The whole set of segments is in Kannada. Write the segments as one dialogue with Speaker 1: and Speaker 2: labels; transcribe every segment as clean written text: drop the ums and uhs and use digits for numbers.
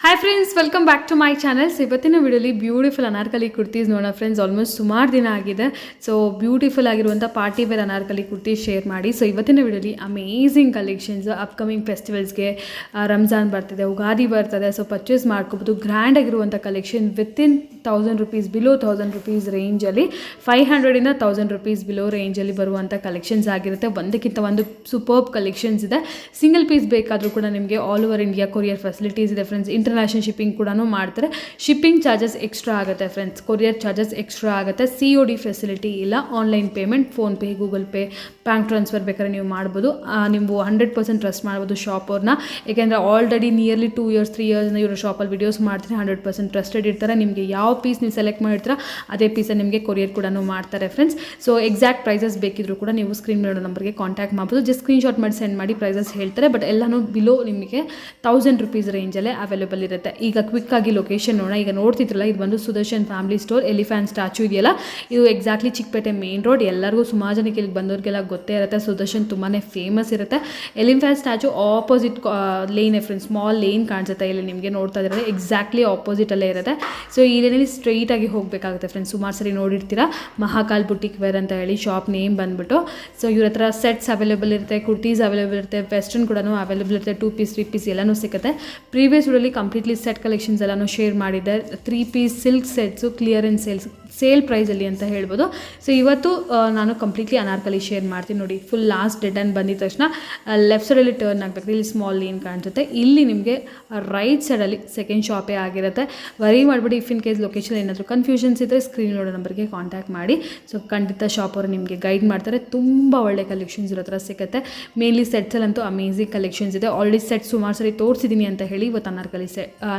Speaker 1: Hi friends, welcome back to my channel. So ಇವತ್ತಿನ ವಿಡಿಯೋಲಿ ಬ್ಯೂಟಿಫುಲ್ ಅನಾರ್ಕಲಿ ಕುರ್ತೀಸ್ ನೋಡೋಣ ಫ್ರೆಂಡ್ಸ್. ಆಲ್ಮೋಸ್ಟ್ ಸುಮಾರು ದಿನ ಆಗಿದೆ. ಸೊ ಬ್ಯೂಟಿಫುಲ್ ಆಗಿರುವಂಥ party wear Anarkali kurtis share ಮಾಡಿ. ಸೊ ಇವತ್ತಿನ ವಿಡಿಯೋಲಿ ಅಮೇಝಿಂಗ್ ಕಲೆಕ್ಷನ್ಸ್ ಅಪ್ಕಮಿಂಗ್ ಫೆಸ್ಟಿವಲ್ಸ್ಗೆ, ರಂಜಾನ್ ಬರ್ತಿದೆ, ಉಗಾದಿ ಬರ್ತದೆ. ಸೊ ಪರ್ಚೇಸ್ ಮಾಡ್ಕೋಬೋದು. ಗ್ರ್ಯಾಂಡ್ ಆಗಿರುವಂಥ collection within 1000 rupees, below 1000 rupees ರೇಂಜಲ್ಲಿ, 500 1000 rupees ಬಿಲೋ ರೇಂಜಲ್ಲಿ ಬರುವಂಥ ಕಲೆಕ್ಷನ್ಸ್ ಆಗಿರುತ್ತೆ. ಒಂದಕ್ಕಿಂತ ಒಂದು ಸೂಪರ್ಬ್ ಕಲೆಕ್ಷನ್ಸ್ ಇದೆ. ಸಿಂಗಲ್ ಪೀಸ್ ಬೇಕಾದರೂ ಕೂಡ ನಿಮಗೆ all over India courier facilities ಇದೆ ಫ್ರೆಂಡ್ಸ್. ಇಂಟರ್ನ್ಯಾಷನಲ್ ಶಿಪ್ಪಿಂಗ್ ಕೂಡ ಮಾಡ್ತಾರೆ. ಶಿಪ್ಪಿಂಗ್ ಚಾರ್ಜಸ್ ಎಕ್ಸ್ಟ್ರಾ ಆಗುತ್ತೆ ಫ್ರೆಂಡ್ಸ್. ಕೊರಿಯರ್ ಚಾರ್ಜಸ್ ಎಕ್ಸ್ಟ್ರಾ ಆಗುತ್ತೆ. COD ಫೆಸಿಲಿಟಿ ಇಲ್ಲ. Online payment, PhonePe, Google pay, bank transfer ಬೇಕಾದ್ರೆ ನೀವು ಮಾಡ್ಬೋದು. ನೀವು 100% ಟ್ರಸ್ಟ್ ಮಾಡ್ಬೋದು ಶಾಪ್ ಅವ್ರನ್ನ. ಯಾಕೆಂದರೆ ಆಲ್ರೆಡಿ ನಿಯರ್ಲಿ 2 years 3 years ಇವರು ಶಾಪಲ್ಲಿ ವಿಡಿಯೋಸ್ ಮಾಡ್ತಾರೆ. 100% ಟ್ರಸ್ಟೆಡ್ ಇರ್ತಾರೆ. ನಿಮಗೆ ಯಾವ ಪೀಸ್ ನೀವು ಸೆಲೆಕ್ಟ್ ಮಾಡಿರ್ತೀರ ಅದೇ ಪೀಸನ್ನು ನಿಮಗೆ ಕೊರಿಯರ್ ಕೂಡ ಮಾಡ್ತಾರೆ ಫ್ರೆಂಡ್ಸ್. ಸೊ ಎಕ್ಸಾಕ್ಟ್ ಪ್ರೈಸಸ್ ಬೇಕಿದ್ರು ಕೂಡ ನೀವು ಸ್ಕ್ರೀನ್ ಮೇಲೆ ನಂಬರ್ಗೆ ಕಾಂಟ್ಯಾಕ್ಟ್ ಮಾಡ್ಬೋದು. ಜಸ್ಟ್ ಸ್ಕ್ರೀನ್ಶಾಟ್ ಮಾಡಿ ಸೆಂಡ್ ಮಾಡಿ ಪ್ರೈಸಸ್ ಹೇಳ್ತಾರೆ. ಬಟ್ ಎಲ್ಲನೂ ಬಿಲೋ ನಿಮಗೆ 1000 rupees ರೇಂಜಲ್ಲೇ ಅವೈಲೇಬಲ್ ಇರುತ್ತೆ. ಈಗ ಕ್ವಿಕ್ ಆಗಿ ಲೊಕೇಶನ್ ನೋಡೋಣ. ಈಗ ನೋಡ್ತಿದ್ರಲ್ಲ, ಇದು ಬಂದು Sudarshan family store. Elephant statue ಇದೆಯಲ್ಲ, ಇದು ಎಕ್ಸಾಕ್ಟ್ಲಿ ಚಿಕ್ಕಪೇಟೆ ಮೇನ್ ರೋಡ್. ಎಲ್ಲರಿಗೂ ಸುಮಾರು ಜನಕ್ಕೆ ಇಲ್ಲಿ ಬಂದವ್ರಿಗೆಲ್ಲ ಗೊತ್ತೇ ಇರುತ್ತೆ. ಸುದರ್ಶನ್ ತುಂಬಾ ಫೇಮಸ್ ಇರುತ್ತೆ. Elephant statue opposite lane friends. Small lane ಕಾಣಿಸುತ್ತೆ ಇಲ್ಲಿ ನಿಮಗೆ, ನೋಡ್ತಾ ಇದ್ದಾರೆ. ಎಕ್ಸಾಕ್ಟ್ಲಿ ಆಪೋಸಿಟಲ್ಲೇ ಇರುತ್ತೆ. ಸೊ ಈ ಲೇನಲ್ಲಿ ಸ್ಟ್ರೈಟ್ ಆಗಿ ಹೋಗಬೇಕಾಗುತ್ತೆ ಫ್ರೆಂಡ್ಸ್. ಸುಮಾರು ಸರಿ ನೋಡಿರ್ತೀರಾ, ಮಹಾಕಾಲ್ ಬುಟಿಕ್ ವೇರ್ ಅಂತ ಹೇಳಿ ಶಾಪ್ ನೇಮ್ ಬಂದ್ಬಿಟ್ಟು. ಸೊ ಇವ್ರ ಹತ್ರ ಸೆಟ್ಸ್ ಅವೈಲೇಬಲ್ ಇರುತ್ತೆ, ಕುರ್ತೀಸ್ ಅವೈಲೇಬಲ್ ಇರುತ್ತೆ, ವೆಸ್ಟರ್ನ್ ಕೂಡ ಅವೈಲೇಬಲ್ ಇರುತ್ತೆ. 2 piece 3 piece ಎಲ್ಲನೂ ಸಿಗುತ್ತೆ. ಪ್ರೀವಿಯಸ್ ವಿಡಿಯೋಲಿ ಕಂಪ್ಲೀಟ್ಲಿ ಸೆಟ್ ಕಲೆಕ್ಷನ್ಸ್ ಎಲ್ಲನೂ ಶೇರ್ ಮಾಡಿದ್ದೆ. 3 piece silk sets clearance sale ಪ್ರೈಸಲ್ಲಿ ಅಂತ ಹೇಳ್ಬೋದು. ಸೊ ಇವತ್ತು ನಾನು ಕಂಪ್ಲೀಟ್ಲಿ ಅನಾರ್ಕಲಿ ಶೇರ್ ಮಾಡ್ತೀನಿ. ನೋಡಿ, ಫುಲ್ ಲಾಸ್ಟ್ ಡೆಡ್ ಆ್ಯಂಡ್ ಬಂದಿದ ತಕ್ಷಣ ಲೆಫ್ಟ್ ಸೈಡಲ್ಲಿ ಟರ್ನ್ ಆಗಬೇಕು. ಇಲ್ಲಿ ಸ್ಮಾಲ್ ಲೇನ್ ಕಾಣಿಸುತ್ತೆ. ಇಲ್ಲಿ ನಿಮಗೆ ರೈಟ್ ಸೈಡಲ್ಲಿ ಸೆಕೆಂಡ್ ಶಾಪೇ ಆಗಿರುತ್ತೆ. ವರಿ ಮಾಡಿಬಿಡಿ. ಇಫ್ ಇನ್ ಕೇಸ್ ಲೊಕೇಶನ್ ಏನಾದರೂ ಕನ್ಫ್ಯೂಷನ್ಸ್ ಇದ್ದರೆ ಸ್ಕ್ರೀನ್ ನೋಡೋ ನಂಬರ್ಗೆ ಕಾಂಟ್ಯಾಕ್ಟ್ ಮಾಡಿ. ಸೊ ಖಂಡಿತ ಶಾಪ್ ಅವರು ನಿಮಗೆ ಗೈಡ್ ಮಾಡ್ತಾರೆ. ತುಂಬ ಒಳ್ಳೆ ಕಲೆಕ್ಷನ್ಸ್ ಇರೋ ಥರ ಸಿಗುತ್ತೆ. ಮೇನ್ಲಿ ಸೆಟ್ಸಲ್ಲಂತೂ ಅಮೇಝಿಂಗ್ ಕಲೆಕ್ಷನ್ಸ್ ಇದೆ. ಆಲ್ರೆಡಿ ಸೆಟ್ ಸುಮಾರು ಸರಿ ತೋರಿಸಿದ್ದೀನಿ ಅಂತ ಹೇಳಿ ಇವತ್ತು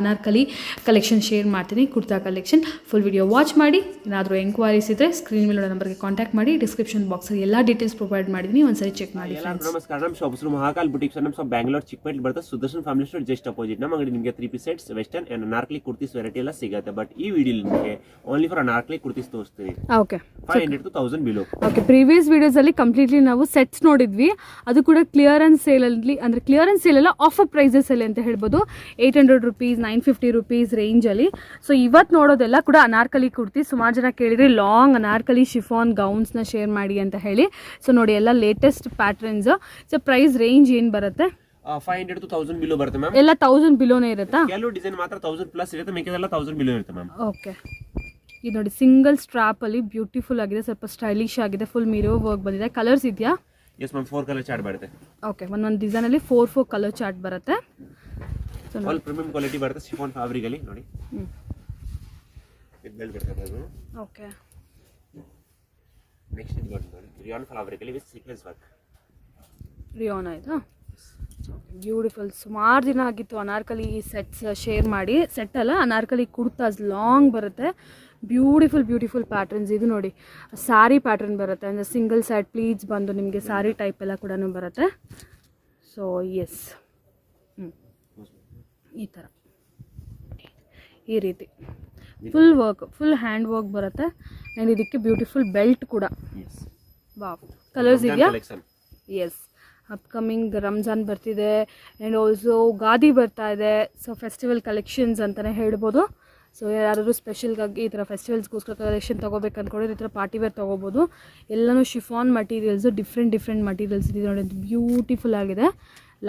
Speaker 1: ಅನಾರ್ಕಲಿ ಕಲೆಕ್ಷನ್ ಶೇರ್ ಮಾಡ್ತೀನಿ. Kurta collection full video watch ಮಾಡಿ. ಏನಾದರೂ ಎಂಕ್ವೈರೀಸ್ ಇದ್ದರೆ ಸ್ಕ್ರೀನ್ ಮೇಲೆ ನಂಬರ್ಗೆ ಕಾಂಟ್ಯಾಕ್ಟ್ ಮಾಡಿ. ಡಿಸ್ಕ್ರಿಪ್ಷನ್ ಬಾಕ್ಸಲ್ಲಿ ಎಲ್ಲ ಡೀಟೇಲ್ಸ್ ಪ್ರೊವೈಡ್ ಮಾಡಿದ್ದೀನಿ, ಒಂದ್ಸರಿ ಚೆಕ್ ಮಾಡಿ.
Speaker 2: ನಮಸ್ಕಾರ. ನಮ್ಮ ಶಾಪ್ ಹೆಸರು ಮಹಾಕಾಲ್ ಬುಟಿಕ್. ನಮ್ಮ ಶಾಪ್ ಬ್ಯಾಂಗ್ಳೂರ್ ಚಿಕ್ಕಪೇಟೆ ಬರುತ್ತೆ. Sudarshan family store just opposite. ನಮ್ಮ ಅಂಗಡಿ ನಿಮಗೆ 3 piece sets, western and Anarkali kurtis variety ಎಲ್ಲ ಸಿಗುತ್ತೆ. ಬಟ್ ಈ ವಿಡಿಯೋ ನಿಮಗೆ ಓನ್ಲಿ ಫಾರ್ ಅನಾರ್ಕಲಿ ಕುರ್ತೀಸ್ ತೋರಿಸ್ತೀವಿ.
Speaker 1: Okay,
Speaker 2: 500 to 1000 below.
Speaker 1: Okay, previous ವಿಡಿಯೋಸಲ್ಲಿ ಕಂಪ್ಲೀಟ್ಲಿ ನಾವು ಸೆಟ್ಸ್ ನೋಡಿದ್ವಿ. ಅದು ಕೂಡ ಕ್ಲಿಯರೆನ್ಸ್ ಸೇಲಲ್ಲಿ, ಅಂದರೆ ಕ್ಲಿಯರೆನ್ಸ್ ಸೇಲ್ ಎಲ್ಲ ಆಫರ್ ಪ್ರೈಸಸಲ್ಲಿ ಅಂತ ಹೇಳ್ಬೋದು. 800 rupees 950 rupees ರೇಂಜಲ್ಲಿ. ಸೊ ಇವತ್ತು ನೋಡೋದೆಲ್ಲ ಕೂಡ ಅನಾರ್ಕಲಿ ಕುರ್ತಿ. ಸುಮಾರು ಜನ ಕೇಳಿದ್ರೆ ಲಾಂಗ್ ಅನಾರ್ಕಲಿ ಶಿಫಾನ್ ಗೌನ್ಸ್ನ ಶೇರ್ ಮಾಡಿ ಅಂತ ಹೇಳಿ. ಸೊ ನೋಡಿ, ಎಲ್ಲ latest patterns. So price range ಏನು ಬರುತ್ತೆ?
Speaker 2: 500 to 1000 ಬಿಲೋ ಬರುತ್ತೆ ಮ್ಯಾಮ್.
Speaker 1: ಎಲ್ಲ 1000 ಬಿಲೋನೇ ಇರುತ್ತಾ?
Speaker 2: ಕೆಲವು ಡಿಸೈನ್ ಮಾತ್ರ 1000 ಪ್ಲಸ್ ಇರುತ್ತೆ, ಮಿಕ್ಕಿದೆಲ್ಲ 1000 ಬಿಲೋ ಇರುತ್ತೆ ಮ್ಯಾಮ್.
Speaker 1: ಓಕೆ, ಇದು ನೋಡಿ ಸಿಂಗಲ್ ಸ್ಟ್ರಾಪ್ ಅಲ್ಲಿ ಬ್ಯೂಟಿಫುಲ್ ಆಗಿದೆ, ಸ್ವಲ್ಪ ಸ್ಟೈಲಿಶ್ ಆಗಿದೆ. ಫುಲ್ ಮಿರೋ ವರ್ಕ್ ಬಂದಿದೆ. ಕಲರ್ಸ್ ಇದೆಯಾ?
Speaker 2: ಎಸ್ ಮ್ಯಾಮ್, 4 ಕಲರ್ ಚಾರ್ಟ್ ಬರುತ್ತೆ.
Speaker 1: ಓಕೆ, ಒಂದೊಂದು ಡಿಸೈನ್ ಅಲ್ಲಿ 4 ಕಲರ್ ಚಾರ್ಟ್ ಬರುತ್ತೆ.
Speaker 2: ಆಲ್ ಪ್ರೀಮಿಯಂ ಕ್ವಾಲಿಟಿ ಬರುತ್ತೆ. ಶಿಫಾನ್ ಫ್ಯಾಬ್ರಿಕ್ ಅಲ್ಲಿ ನೋಡಿ, ಇದು ಬೆಲ್ಟ್ ಬರುತ್ತೆ ಅದು.
Speaker 1: ಓಕೆ,
Speaker 2: ನೆಕ್ಸ್ಟ್ ಇದು ನೋಡಿ, ರಿಯಾನ್ ಫ್ಯಾಬ್ರಿಕ್ ಅಲ್ಲಿ ವಿತ್ ಸೀಕ್ವೆನ್ಸ್ ವರ್ಕ್.
Speaker 1: ರಿಯಾನ್ ಆಯ್ತಾ? ಬ್ಯೂಟಿಫುಲ್. ಸುಮಾರು ದಿನ ಆಗಿತ್ತು ಅನಾರ್ಕಲಿ ಸೆಟ್ಸ್ ಶೇರ್ ಮಾಡಿ. ಸೆಟ್ ಅಲ್ಲ, ಅನಾರ್ಕಲಿ ಕುರ್ತಾಸ್ ಲಾಂಗ್ ಬರುತ್ತೆ. Beautiful patterns. ಇದು ನೋಡಿ, ಸ್ಯಾರಿ ಪ್ಯಾಟರ್ನ್ ಬರುತ್ತೆ. ಅಂದರೆ ಸಿಂಗಲ್ ಸೈಡ್ ಪ್ಲೀಟ್ಸ್ ಬಂದು ನಿಮಗೆ ಸ್ಯಾರಿ ಟೈಪ್ ಎಲ್ಲ ಕೂಡ ಬರುತ್ತೆ. ಸೊ ಎಸ್, ಈ ಥರ ಈ ರೀತಿ full work, full hand work ಬರುತ್ತೆ. ಆ್ಯಂಡ್ ಇದಕ್ಕೆ ಬ್ಯೂಟಿಫುಲ್ ಬೆಲ್ಟ್ ಕೂಡ. ವಾವ್, ಕಲರ್ಸ್ ಇದೆಯಾ? ಎಸ್, ಅಪ್ಕಮಿಂಗ್ ರಂಜಾನ್ ಬರ್ತಿದೆ ಆ್ಯಂಡ್ ಆಲ್ಸೋ ಗಾದಿ ಬರ್ತಾ ಇದೆ. ಸೊ ಫೆಸ್ಟಿವಲ್ ಕಲೆಕ್ಷನ್ಸ್ ಅಂತಲೇ ಹೇಳ್ಬೋದು. ಸೊ ಯಾರಾದರೂ ಸ್ಪೆಷಲ್ಗಾಗಿ ಈ ಥರ ಫೆಸ್ಟಿವಲ್ಸ್ಗೋಸ್ಕರ ಕಲೆಕ್ಷನ್ ತೊಗೋಬೇಕು ಅಂದ್ಕೊಂಡ್ರೆ ಈ ಥರ ಪಾರ್ಟಿ ವೇರ್ ತೊಗೋಬೋದು. ಎಲ್ಲನೂ ಶಿಫಾನ್ ಮಟೀರಿಯಲ್ಸು, ಡಿಫ್ರೆಂಟ್ ಮಟೀರಿಯಲ್ಸ್ ಇದೆ ನೋಡಿ. ಬ್ಯೂಟಿಫುಲ್ ಆಗಿದೆ.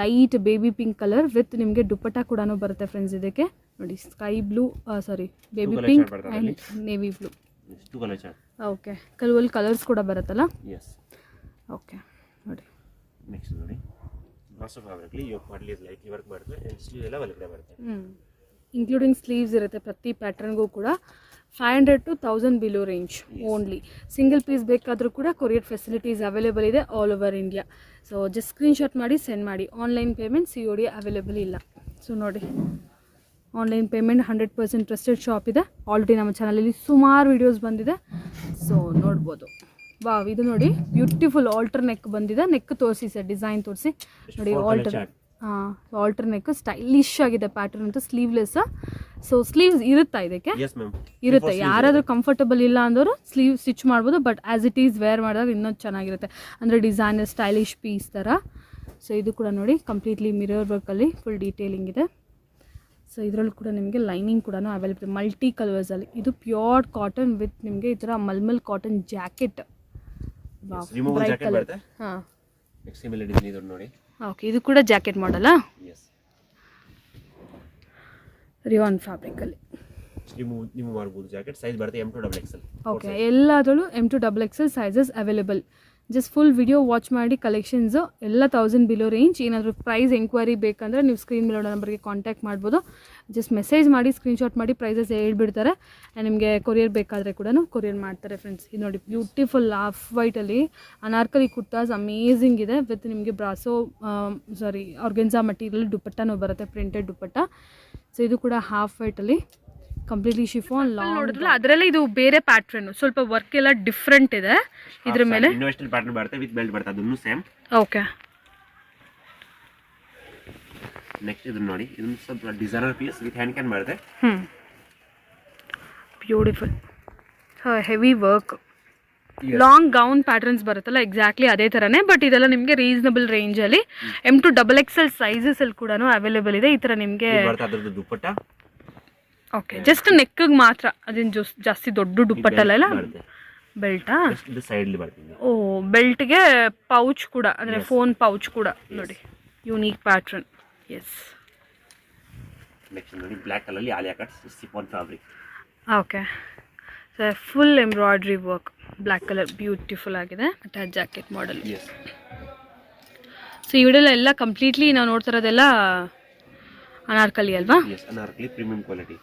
Speaker 1: Light baby pink colour with ನಿಮಗೆ ದುಪ್ಪಟ್ಟ ಕೂಡ ಬರುತ್ತೆ ಫ್ರೆಂಡ್ಸ್. ಇದಕ್ಕೆ ನೋಡಿ, sky blue, sorry baby pink and navy blue. Okay, ಕೆಲವಲ್ಲಿ ಕಲರ್ಸ್ ಕೂಡ ಬರುತ್ತಲ್ಲ. ಓಕೆ, ನೋಡಿ
Speaker 2: ನೆಕ್ಸ್ಟ್ ನೋಡಿ, ಬ್ರಾಸೋ ಫ್ಯಾಬ್ರಿಕ್ ಅಲ್ಲಿ ಯೋಕ್ ಮಾಡಲಿ ಲೈಟ್ ವರ್ಕ್ ಬರುತ್ತೆ. ಸ್ಲೀವ್ ಎಲ್ಲ ಒಳಗಡೆ ಬರುತ್ತೆ.
Speaker 1: ಇನ್ಕ್ಲೂಡಿಂಗ್ ಸ್ಲೀವ್ಸ್ ಇರುತ್ತೆ ಪ್ರತಿ ಪ್ಯಾಟರ್ನ್ಗೂ ಕೂಡ. 500 to 1000 below range only. Single piece ಬೇಕಾದರೂ ಕೂಡ ಕೊರಿಯರ್ ಫೆಸಿಲಿಟೀಸ್ ಅವೈಲೇಬಲ್ ಇದೆ all over India. So just screenshot ಮಾಡಿ ಸೆಂಡ್ ಮಾಡಿ. ಆನ್ಲೈನ್ ಪೇಮೆಂಟ್ COD ಅವೈಲೇಬಲ್ ಇಲ್ಲ. ಸೊ ನೋಡಿ, ಆನ್ಲೈನ್ ಪೇಮೆಂಟ್ 100% ಟ್ರಸ್ಟೆಡ್ ಶಾಪ್ ಇದೆ. ಆಲ್ರೆಡಿ ನಮ್ಮ ಚಾನಲಲ್ಲಿ ಸುಮಾರು ವೀಡಿಯೋಸ್ ಬಂದಿದೆ. ಸೊ ನೋಡ್ಬೋದು. ವಾವ್, ಇದು ನೋಡಿ ಬ್ಯೂಟಿಫುಲ್ ಆಲ್ಟರ್ ನೆಕ್ ಬಂದಿದೆ. ನೆಕ್ ತೋರಿಸಿ ಸರ್, ಡಿಸೈನ್ ತೋರಿಸಿ ನೋಡಿ. ಆಲ್ಟರ್ ನೆಕ್ ಸ್ಟೈಲಿಶ್ ಆಗಿದೆ ಪ್ಯಾಟರ್ನ್ ಅಂತ. ಸ್ಲೀವ್ಲೆಸ್. ಸೊ ಸ್ಲೀವ್ಸ್ ಇರುತ್ತಾ ಇದಕ್ಕೆ? ಇರುತ್ತೆ. ಯಾರಾದರೂ ಕಂಫರ್ಟಬಲ್ ಇಲ್ಲ ಅಂದವರು ಸ್ಲೀವ್ ಸ್ಟಿಚ್ ಮಾಡ್ಬೋದು. But as it is where ಮಾಡಿದಾಗ ಇನ್ನೊಂದು ಚೆನ್ನಾಗಿರುತ್ತೆ. ಅಂದರೆ ಡಿಸೈನರ್ ಸ್ಟೈಲಿಶ್ ಪೀಸ್ ಥರ. ಸೊ ಇದು ಕೂಡ ನೋಡಿ, ಕಂಪ್ಲೀಟ್ಲಿ ಮಿರರ್ ವರ್ಕಲ್ಲಿ ಫುಲ್ ಡೀಟೇಲಿಂಗ್ ಇದೆ. ಸೊ ಇದರಲ್ಲೂ ಕೂಡ ನಿಮಗೆ ಲೈನಿಂಗ್ ಕೂಡ ಅವೈಲೇಬಲ್ ಮಲ್ಟಿ ಕಲರ್ಸಲ್ಲಿ. ಇದು ಪ್ಯೂರ್ ಕಾಟನ್ ವಿತ್ ನಿಮಗೆ ಈ ಥರ mulmul cotton jacket.
Speaker 2: Removal jacket ಬರುತ್ತೆ.
Speaker 1: ಹಾಂ,
Speaker 2: ಎಕ್ಸ್ಟ್ರೀಮಲ್ಲಿ ಡಿಸೈನ್ ಇದೆ ನೋಡಿ.
Speaker 1: ಓಕೆ, ಇದು ಕೂಡ ಜಾಕೆಟ್ ಮಾಡಲ್ಲ.
Speaker 2: ಎಸ್,
Speaker 1: ರಿಯಾನ್ ಫ್ಯಾಬ್ರಿಕಲ್ಲಿ
Speaker 2: ನೀವು ಮಾಡ್ಬೋದು. ಜಾಕೆಟ್ ಸೈಜ್ ಬರುತ್ತೆ M2 XXL.
Speaker 1: ಓಕೆ, ಎಲ್ಲದರಲ್ಲೂ M2 XXL sizes available. Just full video watch ಮಾಡಿ ಕಲೆಕ್ಷನ್ಸು ಎಲ್ಲ 1000 ಬಿಲೋ ರೇಂಜ್. ಏನಾದರೂ ಪ್ರೈಸ್ ಎಂಕ್ವೈರಿ ಬೇಕಂದರೆ ನೀವು ಸ್ಕ್ರೀನ್ ಮೇಲೆ ನಂಬರ್ಗೆ ಕಾಂಟ್ಯಾಕ್ಟ್ ಮಾಡ್ಬೋದು. ಜಸ್ಟ್ ಮೆಸೇಜ್ ಮಾಡಿ, ಸ್ಕ್ರೀನ್ಶಾಟ್ ಮಾಡಿ ಪ್ರೈಸಸ್ ಹೇಳ್ಬಿಡ್ತಾರೆ. ನಿಮಗೆ ಕೊರಿಯರ್ ಬೇಕಾದರೆ ಕೂಡ ಕೊರಿಯರ್ ಮಾಡ್ತಾರೆ ಫ್ರೆಂಡ್ಸ್. ಇದು ನೋಡಿ ಬ್ಯೂಟಿಫುಲ್ ಆಫ್ ವೈಟಲ್ಲಿ ಅನಾರ್ಕಲಿ ಕುರ್ತಾಸ್ ಅಮೇಝಿಂಗ್ ಇದೆ. ವಿತ್ ನಿಮಗೆ ಬ್ರಾಸೋ ಆರ್ಗೆನ್ಸಾ ಮಟೀರಿಯಲ್ ದುಪ್ಪಟ್ಟನೂ ಬರುತ್ತೆ, ಪ್ರಿಂಟೆಡ್ ದುಪ್ಪಟ್ಟ. ಸೊ ಇದು ಕೂಡ ಹಾಫ್ ವೈಟಲ್ಲಿ ಕಂಪ್ಲೀಟ್ಲಿ ಶಿಫಾನ್ ಲಾಂಗ್ ನೋಡಿದ್ರಲ್ಲ, ಅದರಲ್ಲೇ ಇದು ಬೇರೆ ಪ್ಯಾಟ್ರನ್, ಸ್ವಲ್ಪ ವರ್ಕ್ ಎಲ್ಲ ಡಿಫ್ರೆಂಟ್ ಇದೆ. ಇದ್ರ ಮೇಲೆ
Speaker 2: ಯೂನಿವರ್ಸಲ್ ಪ್ಯಾಟರ್ನ್ ಬರುತ್ತೆ ವಿತ್ ಬೆಲ್ಟ್ ಬರುತ್ತೆ, ಅದನ್ನು ಸೇಮ್.
Speaker 1: ಓಕೆ,
Speaker 2: ನೆಕ್ಸ್ಟ್ ಇದು ನೋಡಿ, ಇದನ್ನು ಸ್ವಲ್ಪ designer piece with hand can ಬರುತ್ತೆ.
Speaker 1: Beautiful heavy work, long gown patterns ಬರುತ್ತಲ್ಲ, ಎಕ್ಸಾಕ್ಟ್ಲಿ ಅದೇ ಥರನೇ. ಬಟ್ ಇದೆಲ್ಲ ನಿಮಗೆ ರೀಸನಬಲ್ ರೇಂಜಲ್ಲಿ M2 XXL ಸೈಜಸಲ್ಲಿ ಕೂಡ ಅವೈಲೇಬಲ್ ಇದೆ. ಈ ಥರ ನಿಮಗೆ
Speaker 2: ಅದರದ್ದು ದುಪ್ಪಟ್ಟ.
Speaker 1: ಓಕೆ, ಜಸ್ಟ್ ನೆಕ್ಕಿಗೆ ಮಾತ್ರ, ಅದೇನು ಜಾಸ್ತಿ ದೊಡ್ಡ ದುಪ್ಪಟ್ಟಲ್ಲ. ಬೆಲ್ಟಾ?
Speaker 2: ಸೈಡ್ಲಿ ಬರ್ತೀನಿ.
Speaker 1: ಓ, ಬೆಲ್ಟ್ಗೆ ಪೌಚ್ ಕೂಡ, ಅಂದರೆ ಫೋನ್ ಪೌಚ್ ಕೂಡ ನೋಡಿ, ಯೂನಿಕ್ ಪ್ಯಾಟ್ರನ್. ಎಸ್,
Speaker 2: ನೆಕ್ಸ್ಟ್ ನೋಡಿ ಬ್ಲ್ಯಾಕ್ ಕಲರ್ಲಿ Alia cut chiffon fabric.
Speaker 1: Okay, so full embroidery work, black colour beautiful ಆಗಿದೆ. Attach jacket model. ಸೊ ಈ ವಿಡಿಯೋ ಎಲ್ಲ ಕಂಪ್ಲೀಟ್ಲಿ ನಾವು ನೋಡ್ತಾ ಇರೋದೆಲ್ಲ ಅನಾರ್ಕಲಿ ಅಲ್ವಾ?
Speaker 2: Anarkali premium quality.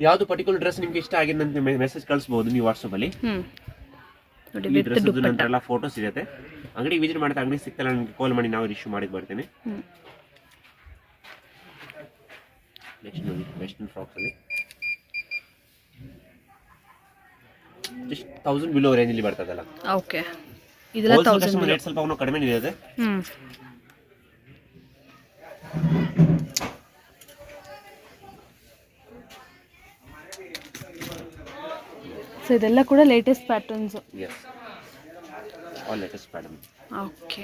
Speaker 2: ಯಾವುದು ಪರ್ಟಿಕ್ಯುಲರ್ ಡ್ರೆಸ್ ನಿಮ್ಗೆ ಇಷ್ಟ ಆಗಿದೆ ಅಂತ ಮೆಸೇಜ್ ಕಳಿಸಬಹುದು ನೀವು ವಾಟ್ಸ್ಆಪ್ ಅಲ್ಲಿ.
Speaker 1: ನೋಡಿ,
Speaker 2: ಈ ಡ್ರೆಸ್ ನಂತರ ಎಲ್ಲ ಫೋಟೋಸ್ ಇರುತ್ತೆ. ಅಂಗಡಿ ವಿಸಿಟ್ ಮಾಡ್ತಾ ಅಂಗಡಿ ಸಿಗ್ತಲ್ಲ, ನನಗೆ ಕಾಲ್ ಮಾಡಿ ನಾವು ಇಶ್ಯೂ ಮಾಡಿ ಬರ್ತೇನೆ. ನೆಕ್ಸ್ಟ್ ನೋಡಿ ವೆಸ್ಟರ್ನ್ ಫ್ರಾಕ್ಸ್ ಅಲ್ಲಿ ಜಸ್ಟ್ 1000 ಬಿಲೋ ರೇಂಜ್ ಅಲ್ಲಿ ಬರ್ತದಲ್ಲ.
Speaker 1: ಓಕೆ, ಇದೆಲ್ಲ 1000
Speaker 2: ರೇಟ್ ಸ್ವಲ್ಪ ಕಡಿಮೆ ಇದೆ.
Speaker 1: ಸೊ ಇದೆಲ್ಲ ಕೂಡ latest patterns.
Speaker 2: Yes, all latest pattern.
Speaker 1: Okay,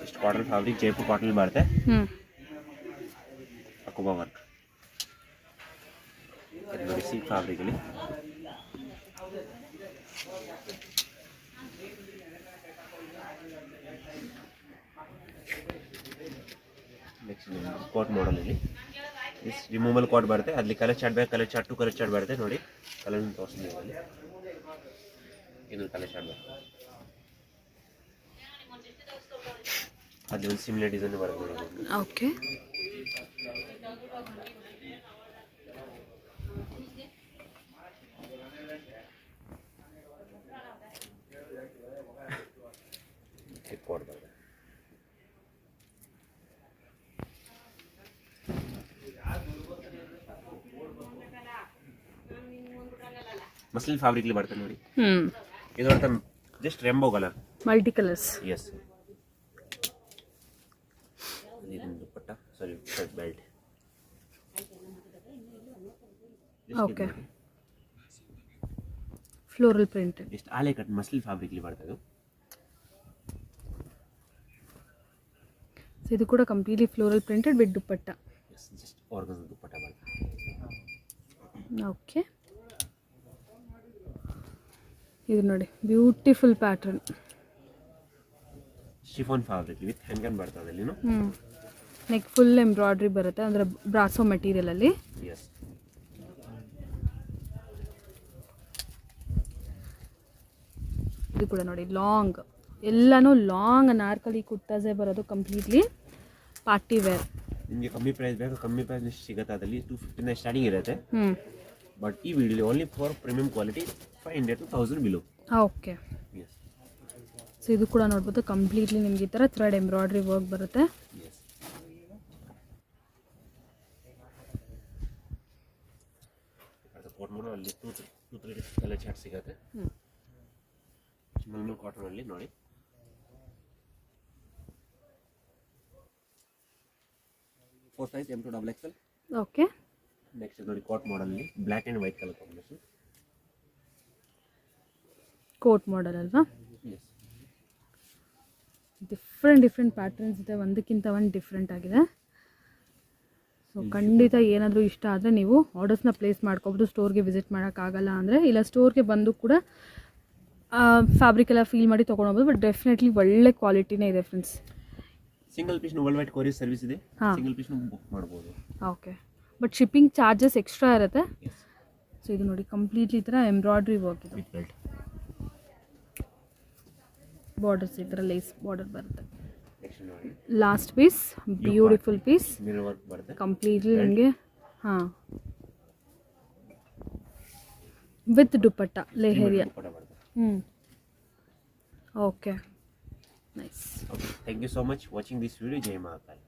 Speaker 2: ಇಷ್ಟು ಕಾಟನ್ ಫ್ಯಾಬ್ರಿಕ್ ಜೈಪುರ್ ಕಾಟನ್ ಬರುತ್ತೆ. ಅಕೋಬಾ ವರ್ಕ್ ನೋಡಿ, ಸಿಲ್ಕ್ ಫ್ಯಾಬ್ರಿಕ್ ಅಲ್ಲಿ. ನೆಕ್ಸ್ಟ್ ಕೋಟ್ ಮಾಡಲ್ ಇಲ್ಲಿ ರಿಮೂವಲ್ ಕೋಟ್ ಬರುತ್ತೆ. ಅಲ್ಲಿ ಕಲರ್ ಚಾರ್ಟ್ ಬೇಕು, ಕಲರ್ ಚಾರ್ಟ್ 2 ಕಲರ್ ಚಾರ್ಟ್ ಬರುತ್ತೆ ನೋಡಿ. ಕಲರ್ ತೋರಿಸ್ತೀನಿ ಅಲ್ಲಿ, ಇದು ಕಲರ್ ಚಾರ್ಟ್ ಬರುತ್ತೆ. ಅಲ್ಲಿ ಒಂದು ಸಿಮಿಲರ್ ಡಿಸೈನ್ ಬರುತ್ತೆ ನೋಡಿ.
Speaker 1: ಓಕೆ,
Speaker 2: ಕೋಟ್ ಬರುತ್ತೆ. ಮಸ್ಲಿನ್ ಫ್ಯಾಬ್ರಿಕ್ ಅಲ್ಲಿ ಬರುತ್ತೆ ನೋಡಿ. ಇದು ಬರುತ್ತೆ just rainbow colour,
Speaker 1: multi colours.
Speaker 2: Yes, ಇದೊಂದು dupatta, sorry belt.
Speaker 1: Okay, floral printed.
Speaker 2: Just Alia cut muslin fabric ಅಲ್ಲಿ ಬರ್ತದೆ.
Speaker 1: ಇದು ಕೂಡ completely floral printed with dupatta.
Speaker 2: Yes, just organza dupatta ಬರುತ್ತೆ.
Speaker 1: ಓಕೆ, ಇದು ನೋಡಿ beautiful pattern,
Speaker 2: chiffon fabric with hanging ಬರ್ತದೆ ಅಲ್ಲಿ.
Speaker 1: ನೆಕ್ ಫುಲ್ ಎಂಬ್ರಾಯ್ಡ್ರಿ ಬರುತ್ತೆ, ಅಂದರೆ ಬ್ರಾಸೋ ಮೆಟೀರಿಯಲ್ ಅಲ್ಲಿ.
Speaker 2: ಎಸ್,
Speaker 1: ಇದು ಕೂಡ ನೋಡಿ ಲಾಂಗ್, ಎಲ್ಲಾನು ಲಾಂಗ್ ಅನಾರ್ಕಲಿ ಕುರ್ತಾಸೇ ಬರೋದು, ಕಂಪ್ಲೀಟ್ಲಿ ಪಾರ್ಟಿ ವೇರ್.
Speaker 2: ನಿಮಗೆ ಕಮ್ಮಿ ಪ್ರೈಸ್ ಬೇಕು, ಕಮ್ಮಿ ಪ್ರೈಸ್ ಸಿಗುತ್ತೆ. ಅದರಲ್ಲಿ 250 ಸ್ಟಾರ್ಟಿಂಗ್ ಇರುತ್ತೆ. ಬಟ್ ಈ ವಿಡಿಯೋಲಿ only for premium quality 500 to 1000 below.
Speaker 1: Okay, so ಇದು ಕೂಡ ನೋಡ್ಬೋದು ಕಂಪ್ಲೀಟ್ಲಿ ನಿಮ್ಗೆ ಈ ಥರ ಥ್ರೆಡ್ ಎಂಬ್ರಾಯ್ಡ್ರಿ ವರ್ಕ್ ಬರುತ್ತೆ.
Speaker 2: ಅಲ್ಲಿ 2-3 ಕಲರ್ ಚಾರ್ಟ್ ಸಿಗುತ್ತೆ. ಮಲ್ಮಲ್ ಕಾಟನ್ ಅಲ್ಲಿ ನೋಡಿ. Four size M2 XXL.
Speaker 1: Okay,
Speaker 2: next ನೋಡಿ ಕೋಟ್ ಮಾಡಲ್ ಅಲ್ಲಿ black and white colour combination.
Speaker 1: Coat model ಅಲ್ವಾ?
Speaker 2: ಎಸ್,
Speaker 1: ಡಿಫ್ರೆಂಟ್ ಪ್ಯಾಟರ್ನ್ಸ್ ಇದೆ, ಒಂದಕ್ಕಿಂತ ಒಂದು ಡಿಫ್ರೆಂಟ್ ಆಗಿದೆ. ಸೊ ಖಂಡಿತ ಏನಾದರೂ ಇಷ್ಟ ಆದರೆ ನೀವು ಆರ್ಡರ್ಸ್ನ ಪ್ಲೇಸ್ ಮಾಡ್ಕೊಬೋದು. ಸ್ಟೋರ್ಗೆ ವಿಸಿಟ್ ಮಾಡೋಕ್ಕಾಗಲ್ಲ ಅಂದರೆ ಇಲ್ಲ ಸ್ಟೋರ್ಗೆ ಬಂದು ಕೂಡ ಫ್ಯಾಬ್ರಿಕ್ ಎಲ್ಲ ಫೀಲ್ ಮಾಡಿ ತೊಗೊಂಡೋಗ್ಬೋದು. ಬಟ್ ಡೆಫಿನೆಟ್ಲಿ ಒಳ್ಳೆ ಕ್ವಾಲಿಟಿನೇ ಇದೆ friends.
Speaker 2: Single piece world wide courier service ಇದೆ,
Speaker 1: ಹಾಂ.
Speaker 2: ಸಿಂಗಲ್ ಪೀಸ್ ಬುಕ್ ಮಾಡ್ಬೋದು.
Speaker 1: Okay, but shipping charges extra ಇರುತ್ತೆ. ಸೊ ಇದು ನೋಡಿ ಕಂಪ್ಲೀಟ್ಲಿ ಈ ಥರ ಎಂಬ್ರಾಯ್ಡ್ರಿ ವರ್ಕ್ ಇದೆ,
Speaker 2: ವಿತ್ ಬೆಲ್ಟ್,
Speaker 1: ಬಾರ್ಡರ್ಸ್ ಈ ಥರ ಲೇಸ್ ಬಾರ್ಡರ್ ಬರುತ್ತೆ.
Speaker 2: ನೆಕ್ಸ್ಟ್ ನೋಡಿ
Speaker 1: last piece beautiful piece,
Speaker 2: mirror work ಬರುತ್ತೆ,
Speaker 1: ಕಂಪ್ಲೀಟ್ಲಿ ನಿಮಗೆ ಹಾಂ with dupatta leheriya. Okay, nice.
Speaker 2: Thank you so much watching this video. ಜೈ ಮಹಾಕಾಲ್.